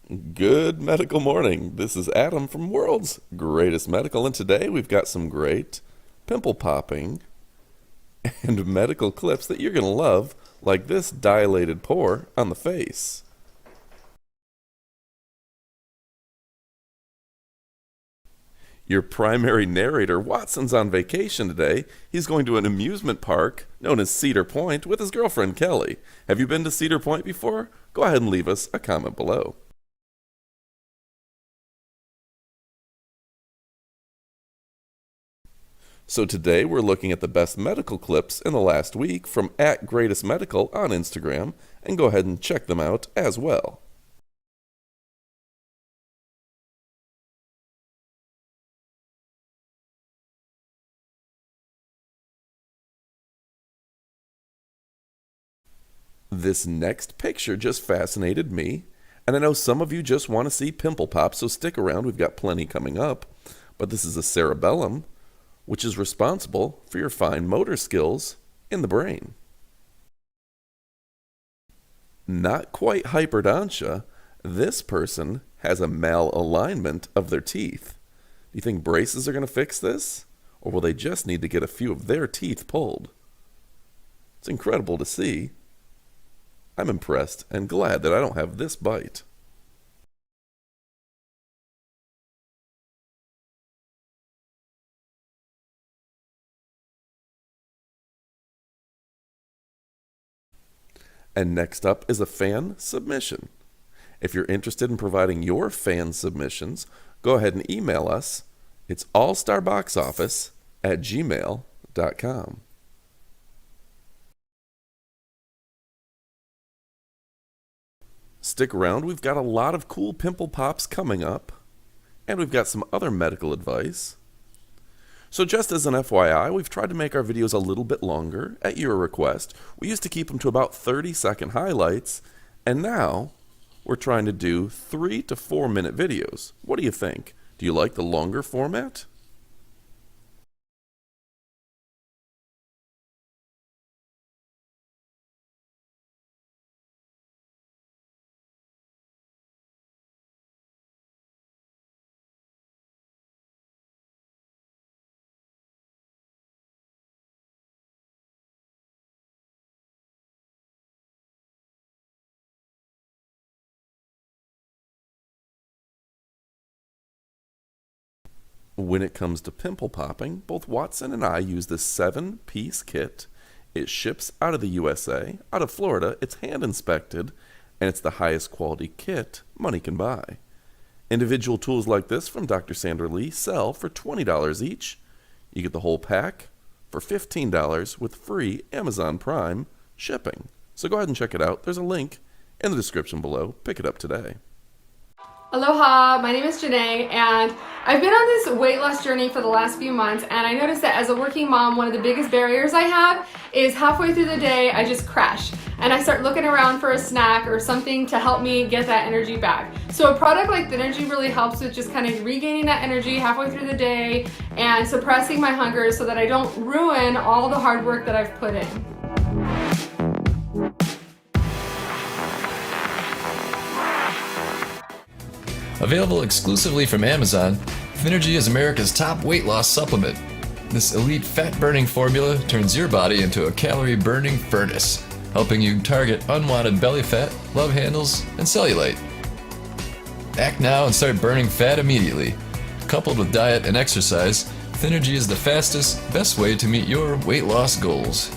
Good medical morning. This is Adam from World's Greatest Medical, and today we've got some great pimple popping and medical clips that you're going to love, like this dilated pore on the face. Your primary narrator, Watson's on vacation today. He's going to an amusement park known as Cedar Point with his girlfriend Kelly. Have you been to Cedar Point before? Go ahead and leave us a comment below. So today we're looking at the best medical clips in the last week from @GreatestMedical on Instagram, and go ahead and check them out as well. This next picture just fascinated me, and I know some of you just want to see pimple pops, so stick around, we've got plenty coming up. But this is a cerebellum, which is responsible for your fine motor skills in the brain. Not quite hyperdontia, this person has a malalignment of their teeth. Do you think braces are going to fix this? Or will they just need to get a few of their teeth pulled? It's incredible to see. I'm impressed and glad that I don't have this bite. And next up is a fan submission. If you're interested in providing your fan submissions, go ahead and email us. It's allstarboxoffice@gmail.com. Stick around, we've got a lot of cool pimple pops coming up, and we've got some other medical advice. So just as an FYI, we've tried to make our videos a little bit longer at your request. We used to keep them to about 30-second highlights, and now we're trying to do 3 to 4 minute videos. What do you think? Do you like the longer format? When it comes to pimple popping, both Watson and I use this 7-piece kit. It ships out of the USA, out of Florida, it's hand inspected, and it's the highest quality kit money can buy. Individual tools like this from Dr. Sandra Lee sell for $20 each. You get the whole pack for $15 with free Amazon Prime shipping. So go ahead and check it out. There's a link in the description below. Pick it up today. Aloha, my name is Janae, and I've been on this weight loss journey for the last few months, and I noticed that as a working mom, one of the biggest barriers I have is halfway through the day, I just crash, and I start looking around for a snack or something to help me get that energy back. So a product like Thernergy really helps with just kind of regaining that energy halfway through the day and suppressing my hunger so that I don't ruin all the hard work that I've put in. Available exclusively from Amazon, Thernergy is America's top weight loss supplement. This elite fat-burning formula turns your body into a calorie-burning furnace, helping you target unwanted belly fat, love handles, and cellulite. Act now and start burning fat immediately. Coupled with diet and exercise, Thernergy is the fastest, best way to meet your weight loss goals.